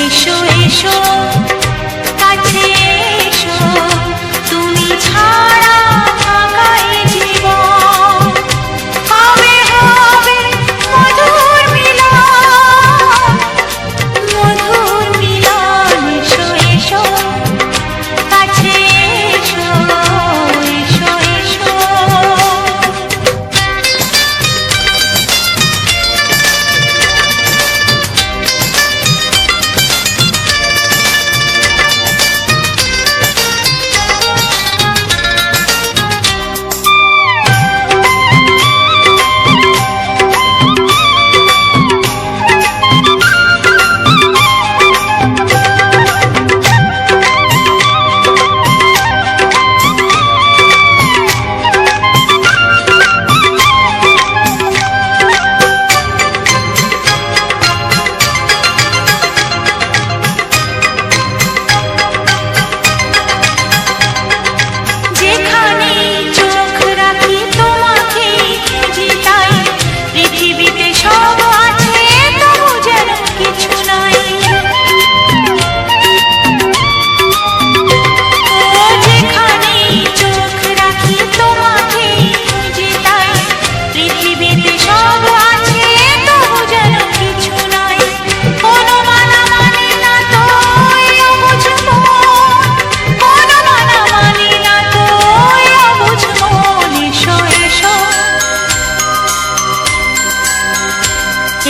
এসো এসো কাছে এসো, তুমি ছাড়া ফাঁকা এ জীবন। হবে হবে মধুর মিলন, মধুর মিলন। এসো এসো কাছে এসো, এসো এসো।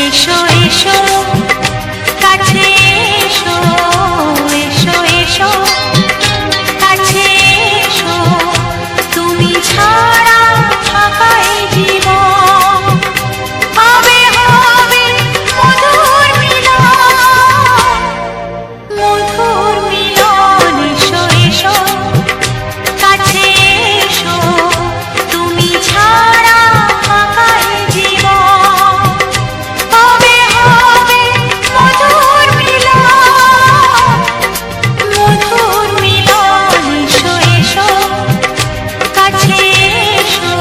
এসো এসো কাছে এসো, এসো এসো কাছে এসো, তুমি ছাড়া ফাঁকা এ জীবন। হবে হবে মধুর মিলন, মধুর মিলন। এসো এসো কাছে এসো, তুমি ছাড়া ফাঁকা এ জীবন। হবে হবে মধুর মিলন, মধুর মিলন। এসো এসো কাছে এসো,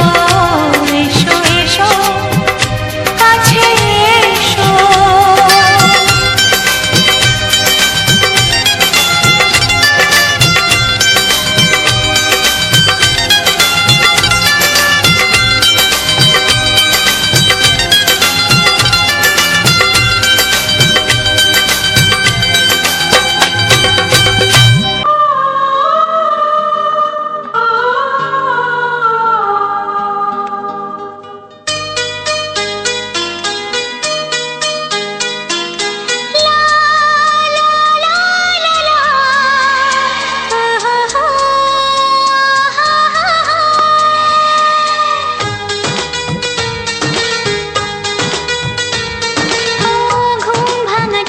এসো এসো কাছে এসো।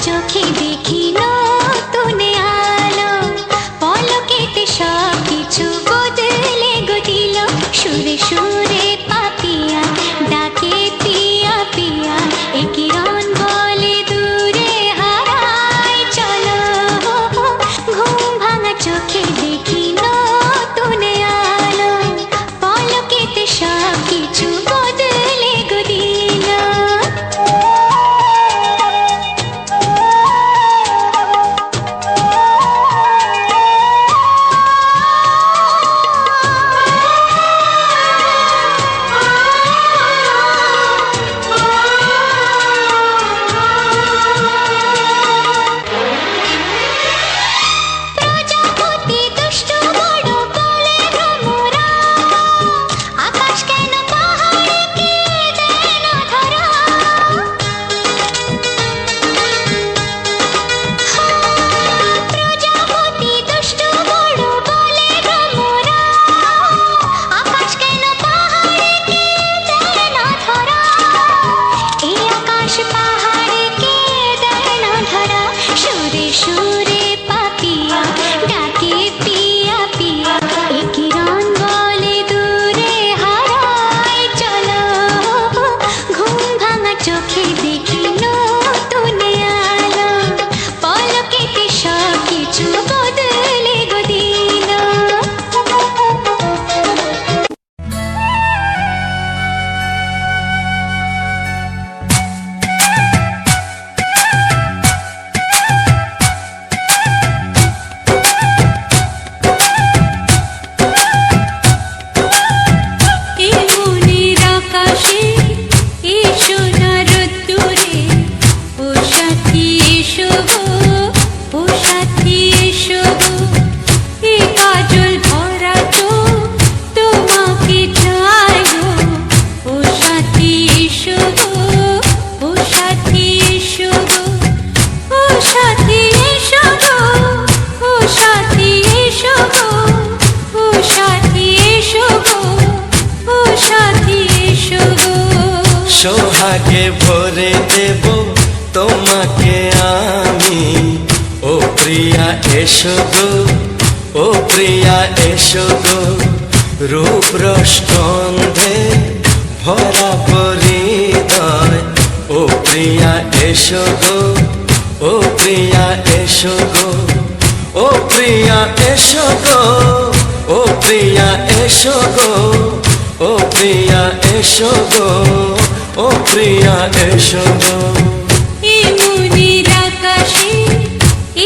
চোখে দেখি নতুন আলো, পলকেতে সব কিছু বদলে গো দিল। সুরে সুরে পাপিয়া ডাকে পিয়া পিয়া, এ কিরণ বলে দূরে হারায় চলো। ঘুম ভাঙা চোখে দেখি নতুন আলো, পলকেতে সব কিছু বদলে গো দিল। প্রজাপতি দুষ্ট বড় বলে ভ্রমরা, আকাশ কেন পাহাড়কে দেয় না ধরা। প্রজাপতি দুষ্ট বড় বলে ভ্রমরা, আকাশ কেন পাহাড়কে দেয় না ধরা। এই আকাশ পাহাড়কে দেয় না ধরা। সুরে সুরে পাপিয়া ডাকে পিয়া পিয়া, এ কিরণ বলে দূরে হারায় চলো। ঘুম ভাঙা চোখে দেখি নতুন আলো, পলকেতে সব কিছু বদলে গো দিল। ভরে দেব তোমাকে আমি। ও প্রিয়া এসো গো, ও প্রিয়া এসো গো, রূপ রসগন্ধে ভরা পরিদয়। ও প্রিয়া এসো গো, ও প্রিয়া এসো গো, ও প্রিয়া এসো গো, ও প্রিয়া এসো গো, ও প্রিয়া এসো গো, ও প্রিয়া এসো গো। এই মনের আকাশে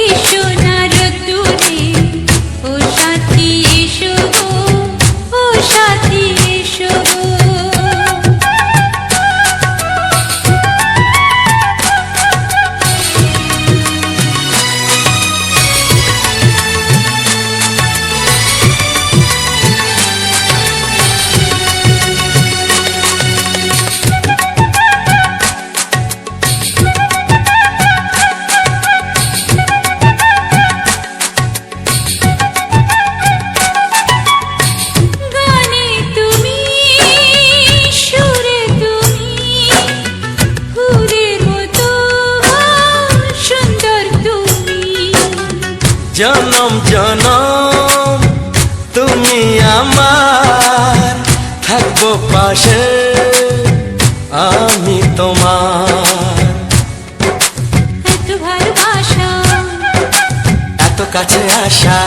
এসো না রোদ্দুরে, ও সাথী এসো গো, ও সাথী এসো গো। গানে তুমি, সুরে তুমি, ফুলের মতো সুন্দর তুমি। জনম জনম তুমি আমার, থাকবো পাশে আমি তোমার। এত ভালোবাসা, এত কাছে আসা,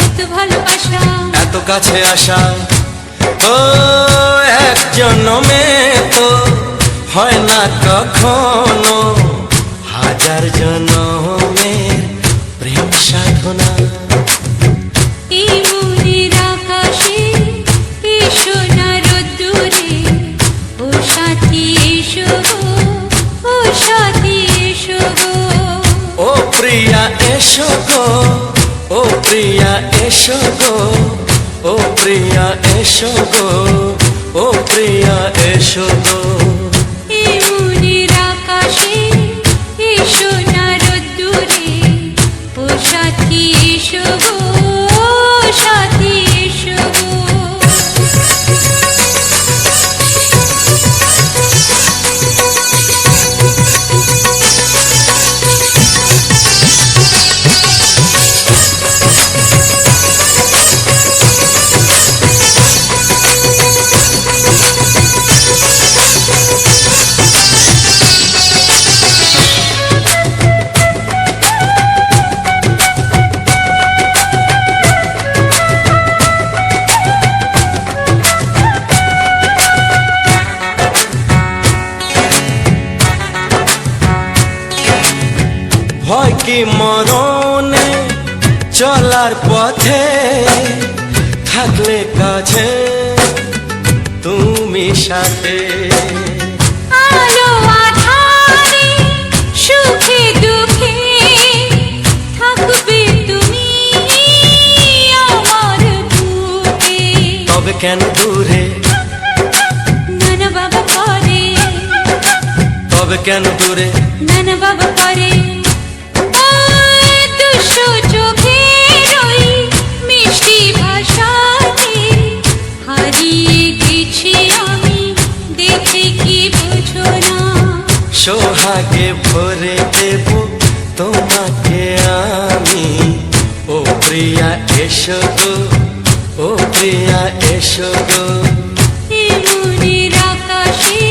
এত ভালোবাসা, এত কাছে আসা, ও এক জন্মে তো হয় না কখনো, হাজার জন্মের প্রেম সাধনা। এই মনের আকাশে এসো না রোদ্দুরে, ও সাথী এসো গো, ও সাথী এসো গো। ও প্রিয়া এসো গো, ও প্রিয়া এসো গো, ও প্রিয়া এসো গো, ও প্রিয়া এসো গো। এই মনের আকাশে এসো না রোদ্দুরে, ও সাথী এসো গো, ও সাথী এসো গো। ভয় কি মরণে চলার পথে, থাকলে কাছে তুমি সাথে। আলো আঁধারে, সুখে দুঃখে, থাকবে তুমি আমার বুকে। তবে কেন দূরে, নানা বাবা করে, তবে কেন দূরে, নানা বাবা করে। ওই দুশো চোখের ওই মিষ্টি ভাষাতে হারিয়ে গেছি আমি, দেখে কি বোঝো না। সোহাগে ভরে দেব তোমাকে আমি। ও প্রিয়া এসো গো, ও প্রিয়া এসো গো। এই মনের আকাশে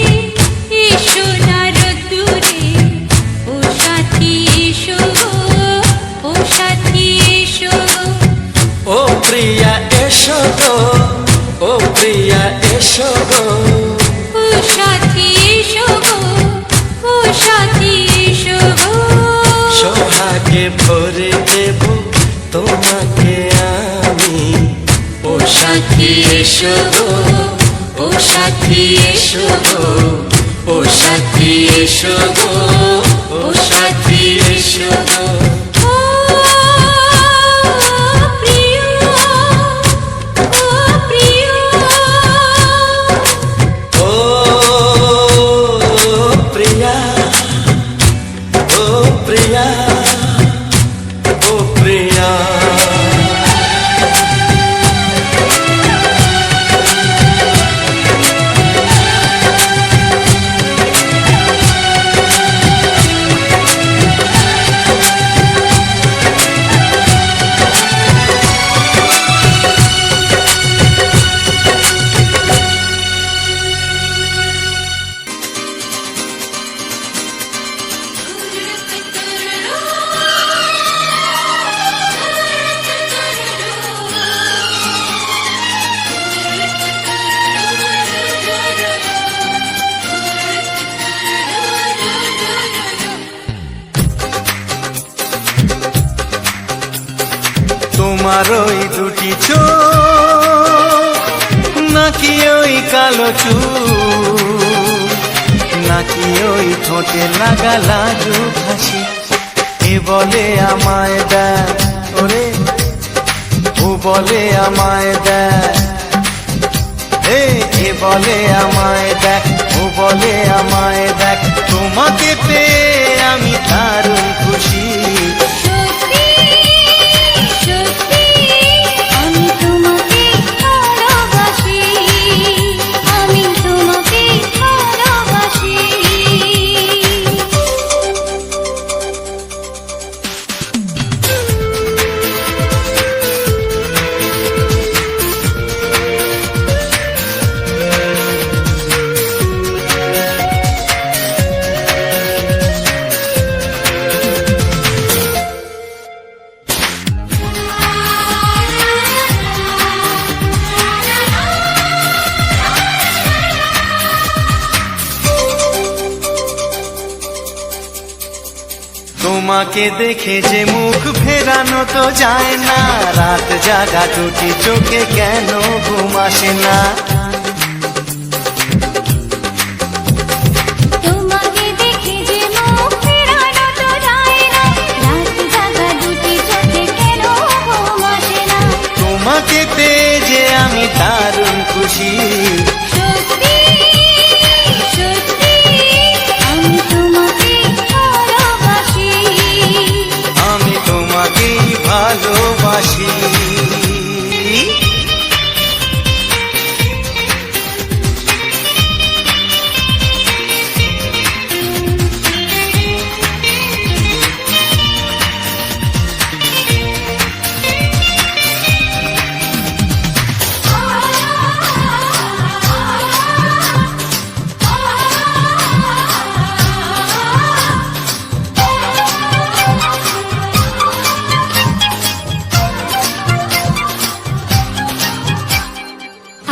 এসো না রোদ্দুরে, ও সাথী এসো গো, ও সাথী এসো গো। ও প্রিয়া এসো গো, ও প্রিয়া এসো গো। ও সাথী এসো গো, ও সাথী এসো গো। সোহাগে ভরে দেব তোমাকে আমি। ও সাথী এসো গো, ও সাথী এসো গো, ও সাথী এসো গো, ও সাথী এসো গো। ও প্রিয়, ও প্রিয়, ও প্রিয়া, ও প্রিয়া, ও প্রিয়া। তোমার ওই দুটি চোখ নাকি ওই কালো চুল নাকি ওই ঠোঁটে লাগা লাজুক হাসি এ বলে আমায় দেয় ওরে ও বলে আমায় দেয় এ বলে আমায় দেখ ও বলে আমায় দেখ তোমাকে পেয়ে আমি দারুণ খুশি সত্যি সত্যি আমি তোমাকে ভালোবাসি আমি তোমাকে ভালোবাসি তোমাকে দেখে যে মুখ ফেরানো তো যায় না রাত জাগা দুটি চোখে কেন ঘুম আসে না তোমাকে দেখে যে মুখ ফেরানো তো যায় না রাত জাগা দুটি চোখে কেন ঘুম আসে না তোমাকে পেয়ে যে আমি দারুণ খুশি সত্যি সত্যি আমি তোমাকে ভালোবাসি আমি তোমাকেই ভালোবাসি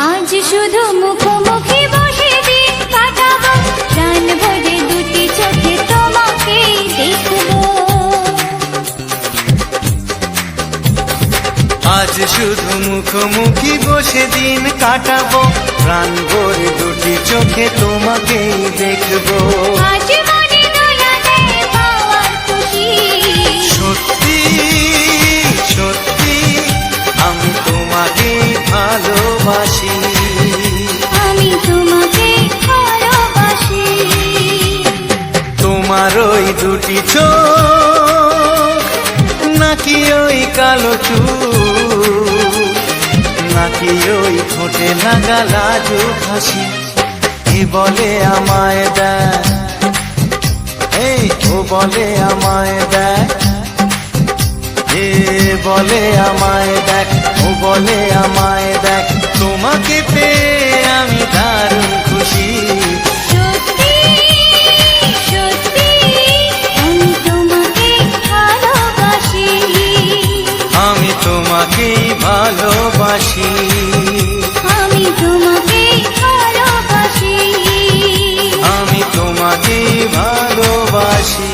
আজ শুধু মুখোমুখি বসে দিন কাটাবো প্রাণ ভরে দুটি চোখে তোমাকে দেখবো আজ শুধু মুখোমুখি বসে দিন কাটাবো প্রাণ ভরে দুটি চোখে তোমাকেই দেখবো আজ মনে দোলা দেয় পাওয়ার খুশি সত্যি সত্যি আমি তোমাকেই ভালোবাসি আমি তোমাকে ভালোবাসি তোমার ওই দুটি চোখ নাকি ওই কালো চুল নাকি ওই ঠোঁটে লাগা লাজুক হাসি এ বলে আমায় দেয় এই ও বলে আমায় দেয় এ বলে আমায় দেখ ও বলে আমায় দেখ তোমাকে পেয়ে আমি দারুণ খুশি সত্যি সত্যি আমি তোমাকে ভালোবাসি আমি তোমাকেই ভালোবাসি আমি তোমাকে ভালোবাসি আমি তোমাকেই ভালোবাসি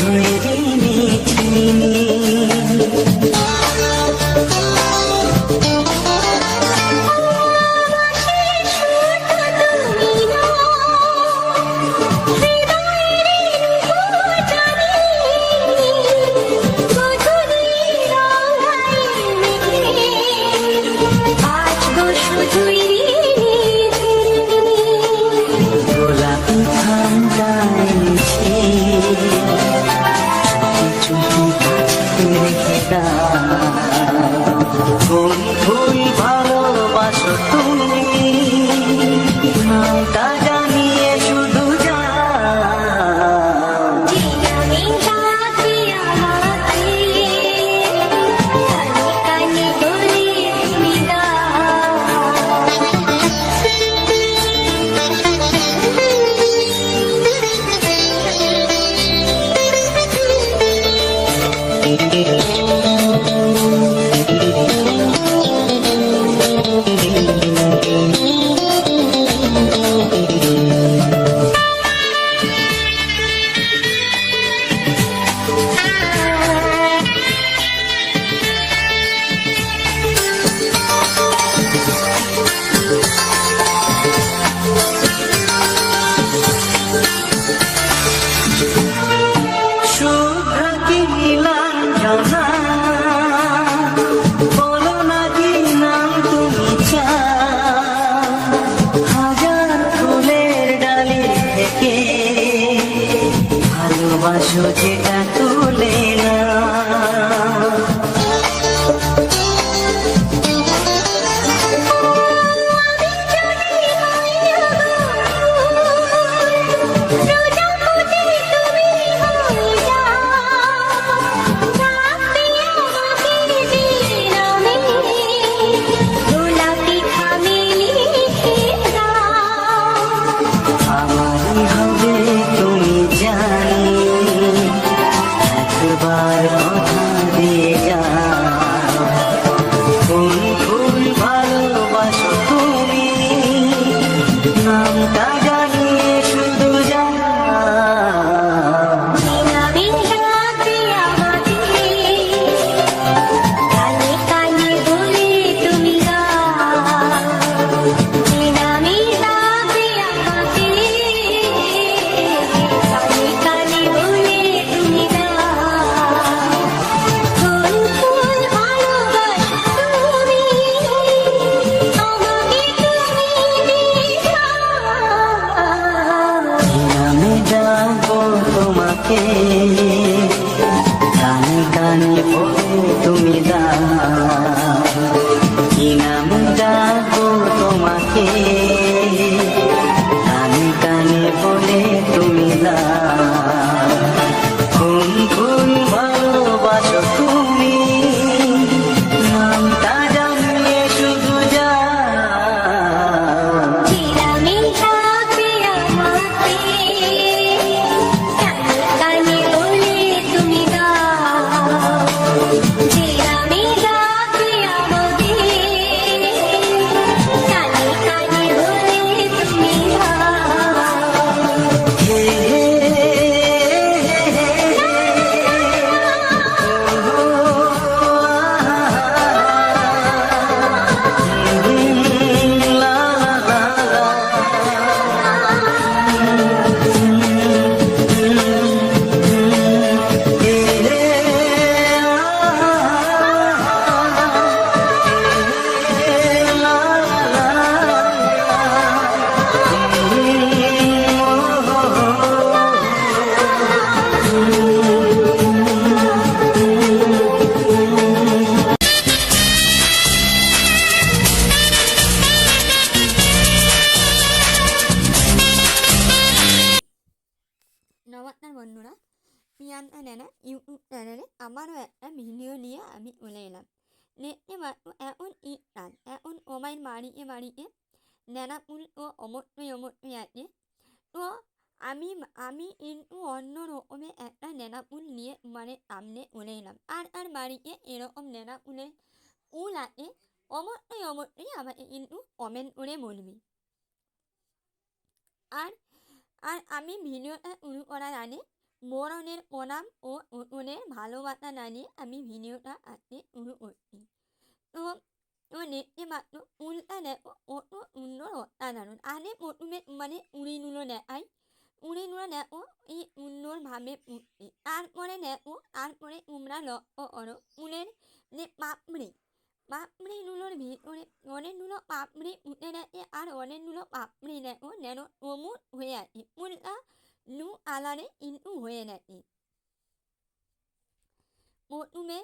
ধরে নিয়ে গোলাপি ঠান্ডা এনেছে চুপি কাছে রেখে দাও কোন ফুল ভালোবাসো তুমি নামটা জানিয়ে শুধু যাও জিনামি ডাকে আমাকে কানে কানে বলে তুমি শুভ্র কি নীলাঞ্জনা বলো না কি নাম তুমি চাও হাজার ফুলের ডালি থেকে ভালোবাসো যেটা তুলে না গোলাপি খামে লিখে দাও আমারই হবে তুমি জানি একবার কথা দিয়ে যাও কোন ফুল ভালোবাসো তুমি নামটা জানিয়ে শুধু যাও জিনামি ডাকে আমাকে কানে কানে বলে তুমি জিনামি ডাকে আমাকে কানে কানে বলে তুমি কোন ফুল ভালোবাসো তুমি আমাকে তুমি আমি যাবো তোমাকে কানে কানে বলে তুমি দাও কি নাম ডাকবো তোমাকে কানে কানে বলে তুমি দাও কোন ফুল ভালোবাসো তুমি নামটা জানিয়ে শুধু যাও জিনামি ডাকে আমাকে কানে কানে বলে তুমি জিনামি ডাকে আমাকে কানে কানে বলে তুমি নমস্কার বন্ধুরা, প্রিয়াঙ্কা ন্যানা ইউটিউব চ্যানেলে আমারও একটা ভিডিও নিয়ে আমি চলে এলাম। দেখতে পাচ্ছ এখন ঈদ রাত, এখন সবাই বাড়িতে বাড়িতে ন্যানা ফুল ও অমরত্বই আছে। তো আমি আমি কিন্তু অন্য রকমের একটা ন্যানা ফুল নিয়ে মানে সামনে চলে এলাম। আর বাড়িতে এরকম ন্যানা ফুলের ফুল আছে অবশ্যই আমাকে কিন্তু কমেন্ট করে বলবি। আর আর আমি ভিডিওটা শুরু করার আগে মরণের প্রণাম ও উনুনের ভালোবাসা জানিয়ে আমি ভিডিওটা আজকে শুরু করছি। তো ও দেখতে পাচ্ছ উলটা দেখো কত সুন্দর অসাধারণ। আগে প্রথমে মানে উড়িগুলো দেখাই। উড়িগুলো দেখো এই সুন্দরভাবে উঠছে। তারপরে দেখো তারপরে তোমরা লক্ষ্য করো উলের যে পাপড়িগুলোর ভিতরে অনেকগুলো পাপড়ি উঠে গেছে আর অনেকগুলো পাপড়ি দেখো যেন সবুজ হয়ে আছে। উলটা ব্লু কালারে কিন্তু হয়ে গেছে। প্রথমে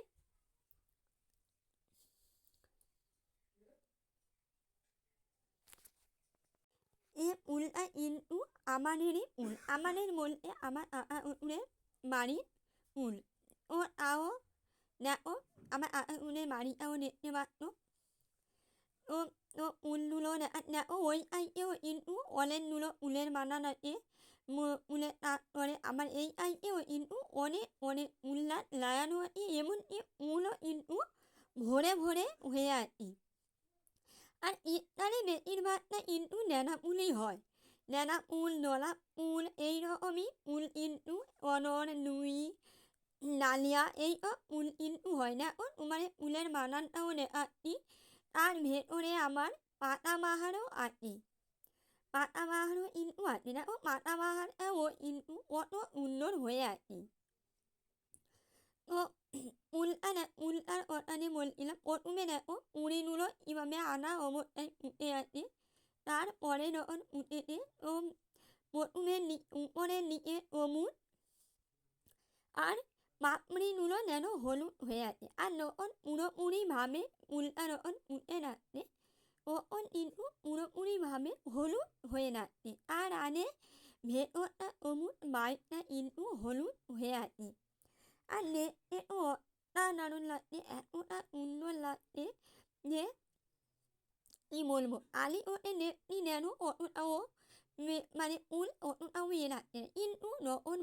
এই উলটা কিন্তু আমাদেরই উল। আমাদের বলতে আমার উলের বাড়ির উল। ও তাও দেখো আমার উলের বাড়িটাও দেখতে পাচ্ছ। তো তো উলগুলো দেখো ওই সাইডেও কিন্তু অনেকগুলো উলের বানান আছে। উলের তারপরে আমার এই সাইডেও কিন্তু অনেক অনেক উল লাগানো আছে, এমনকি উলও কিন্তু ভরে ভরে হয়ে আছে। আর ইত্যাদি বেশিরভাগটা কিন্তু ন্যাড়া উলই হয়। ন্যাড়া উল, নলা উল এইরকমই উল কিন্তু অনর, নুই, ডালিয়া এইসব উল কিন্তু হয় না। মানে উলের বানানটাও দেখাচ্ছি। তার ভেতরে আমার পাতাবাহারও আছে। পাতাবাহারও কিন্তু আছে। দেখো পাতাবাহারটাও কিন্তু কত সুন্দর হয়ে আছে। তো উলটার কথা নিয়ে বলছিলাম। প্রথমে দেখো উড়িগুলো কীভাবে আনা অবস্থায় উঠে আছে। তারপরে যখন উঠেছে তো প্রথমে উপরের নিচে সবুজ আর পাপড়িগুলো যেন হলুদ হয়ে আছে। আর যখন পুরোপুরিভাবে উলটা যখন উঠে যাচ্ছে তখন কিন্তু পুরোপুরিভাবে হলুদ হয়ে যাচ্ছে। আর আগে ভেতরটা সবুজ, বাইরটা কিন্তু হলুদ হয়ে আছে। আর দেখতে তো অসাধারণ লাগছে, এতটা সুন্দর লাগছে যে কী বলবো। আলি ওতে দেখছি যেন অতটাও মানে উল অতটাও ইয়ে লাগছে না। কিন্তু যখন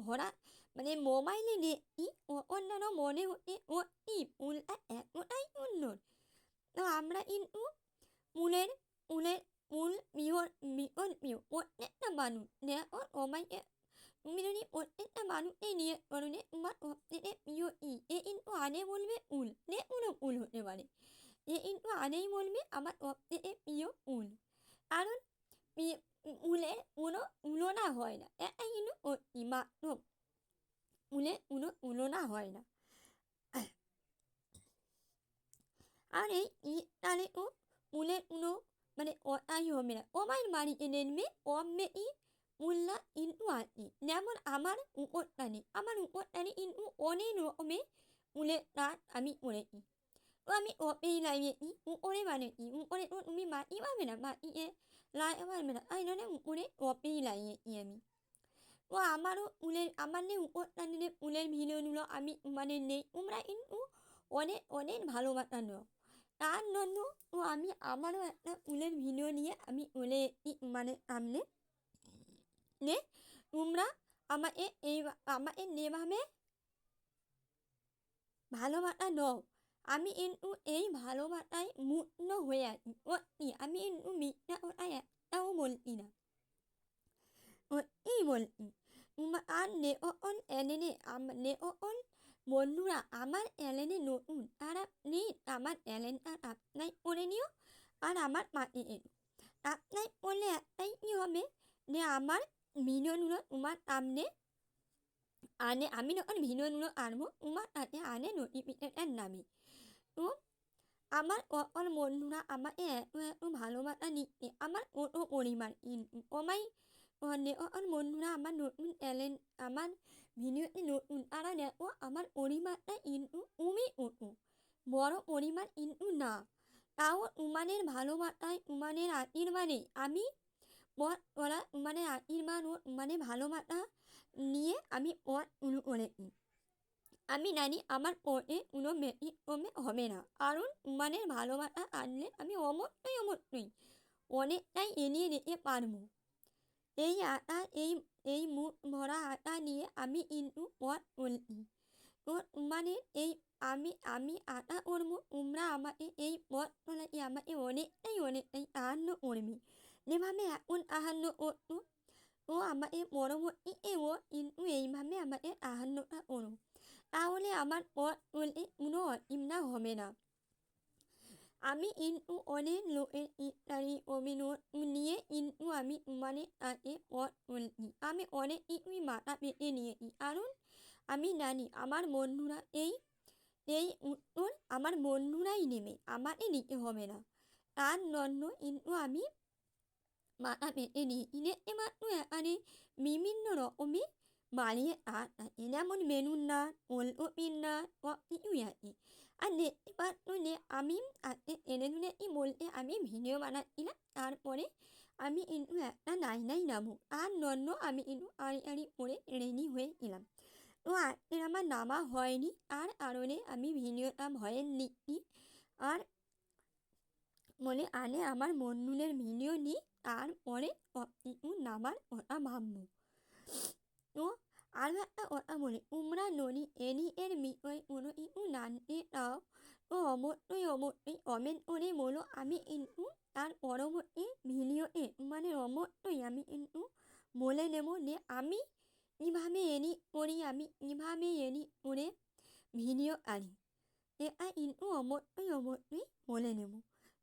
ভরা মানে মোবাইলে দেখছি তখন যেন মনে হচ্ছে সত্যি উলটা এতটাই সুন্দর। তো আমরা কিন্তু উলের উলের উল ভীষণ প্রিয় প্রত্যেকটা মানুষ। দেখো সবাইকে তুমি যদি প্রত্যেকটা মানুষকেই নিয়ে করো যে তোমার সবথেকে প্রিয় এ কিন্তু আগে বলবে উল, যে কোনো উল হতে পারে। এ কিন্তু আগেই বলবে আমার সবথেকে প্রিয় উল। কারণ উলের কোনো তুলনা হয় না। এটাই কিন্তু সত্যি মাত্র উলের কোনো তুলনা হয় না। আর এই তাহলেও উলের কোনো মানে ওটাই হবে না। সবার বাড়িতে দেখবে কম বেশি উল্লা কিন্তু আছে। যেমন আমার উপরটানে কিন্তু অনেক রকমের উলের তাঁত আমি করেছি। তো আমি ওপেই লাগিয়েছি, উপরে বানিয়েছি। উপরে তো তুমি মাটি পাবে না, মাটিতে লাগাতে পারবে না, তাই জন্য উপরে ওপেই লাগিয়েছি আমি। তো আমারও আমাদের উপরটানে উলের ভিডিওগুলো আমি মানে নেই, তোমরা কিন্তু অনেক অনেক ভালোবাসা নাও। তার জন্য তো আমি আমারও একটা উলের ভিডিও নিয়ে আমি চলে এসেছি মানে সামনে। যে তোমরা আমাকে যেভাবে ভালোবাসা দাও আমি কিন্তু এই ভালোবাসায় মুগ্ধ হয়ে আছি। সত্যি আমি কিন্তু মিথ্যা কথা একটাও বলছি না, সত্যিই বলছি। আর নেওন চ্যানেলে নেওন বন্ধুরা আমার চ্যানেলে নতুন, তারা প্লিজ আমার চ্যানেলটা সাবস্ক্রাইব করে নিও আর আমার পাশে এসো। সাবস্ক্রাইব করলে একটাই কী হবে যে আমার ভিডিওগুলো তোমার সামনে আমি যখন ভিডিওগুলো আনবো তোমার কাছে নোটিফিকেশান নামে। তো আমার সকল বন্ধুরা আমাকে এত এত ভালোবাসা দিচ্ছে, আমার কত পরিবার কিন্তু সবাই সকল বন্ধুরা আমার নতুন চ্যানেল আমার ভিডিওতে নতুন, তারা দেখো আমার পরিবারটা কিন্তু খুবই ছোট, বড় পরিবার কিন্তু না। তাও তোমাদের ভালোবাসায় তোমাদের আশীর্বাদে আমি পথ চলা তোমাদের আশীর্বাদ ও তোমাদের ভালোবাসা নিয়ে আমি পথ শুরু করেছি। আমি জানি আমার পথে কোনো ব্যতিক্রমে হবে না, কারণ তোমাদের ভালোবাসা আনলে আমি অবশ্যই অনেকটাই এগিয়ে যেতে পারবো। এই আশা এই মুখ ভরা আশা নিয়ে আমি কিন্তু পথ চলছি। তো তোমাদের এই আমি আশা করবো তোমরা আমাকে এই পথ চলাতে আমাকে অনেকটাই সাহায্য করবে, যেভাবে এখন সাহায্য করছো। ও আমাকে পরবর্তী ও কিন্তু এইভাবে আমাকে আহান্যটা করো, তাহলে আমার বলে কোনো অসুবিধা হবে না। আমি কিন্তু অনেক লোকের ইত্যাদি অভিনয় নিয়ে কিন্তু আমি তোমাদের কাছে পথ বলছি। আমি অনেক কিছুই মাথা পেতে নিয়েছি, কারণ আমি জানি আমার বন্ধুরা এই উত্তর আমার বন্ধুরাই নেবে, আমাকে নিতে হবে না। তার জন্য কিন্তু আমি মাথা পেতে নিয়েছি। দেখতে মাত্র এখানে বিভিন্ন রকমের বানিয়ে আর্ট আছে, যেমন বেলুন নাচ, ওলকপির নাচ, সব কিছুই আছে। আর দেখতে পাচ্ছ যে আমি আজকে টেলিভিশনে বলতে আমি ভিডিও বানাচ্ছিলাম, তারপরে আমি কিন্তু একটা নাইনাই নামো, তার জন্য আমি কিন্তু আড়ি করে রেডি হয়েছিলাম। তো আজকের আমার নামা হয়নি, তার কারণে আমি ভিডিওটা ভয়েস দিচ্ছি। আর বলে আগে আমার বন্ধুদের ভিডিও নিই, তারপরে সব কিছু নামার কথা ভাববো। তো আরও একটা কথা বলি, তোমরা যদি এর বিষয়ে কোনো কিছু জানতে চাও তো অবশ্যই কমেন্ট করে বলো। আমি কিন্তু তার পরবর্তী ভিডিওতে মানে অবশ্যই আমি কিন্তু বলে নেব যে আমি কীভাবে এডিট করি, আমি কীভাবে এডিট করে ভিডিও আনি, এটা কিন্তু অবশ্যই বলে নেব।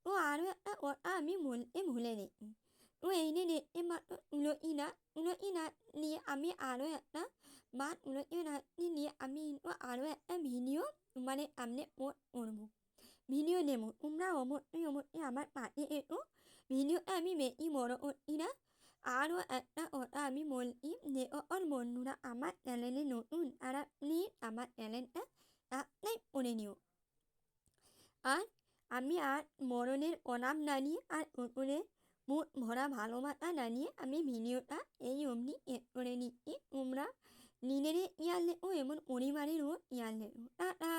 তো আরও একটা কথা আমি বলতে ভুলে গেছি। তো এই যে দেখতে মাত্র তুলসী নাচ নিয়ে আমি আরও একটা তুলসী নাচটি নিয়ে আমি কিন্তু আরও একটা ভিডিও মানে সামনে পোস্ট করবো, ভিডিও নেব। তোমরা অবশ্যই আমার পাশে একটু ভিডিওটা আমি বেশি বড় করছি না। আরও একটা কথা আমি বলছি, যে সকল বন্ধুরা আমার চ্যানেলে নতুন তারা প্লিজ আমার চ্যানেলটা সাবস্ক্রাইব করে নিও। আর আমি আর মরণের প্রণাম জানিয়ে আর ছোটদের মুখ ভরা ভালোবাসা জানিয়ে আমি ভিডিওটা এই অবধি শেষ করে নিচ্ছি। তোমরা নিজেদের খেয়াল রেখো এবং পরিবারেরও খেয়াল রেখো। টাটা।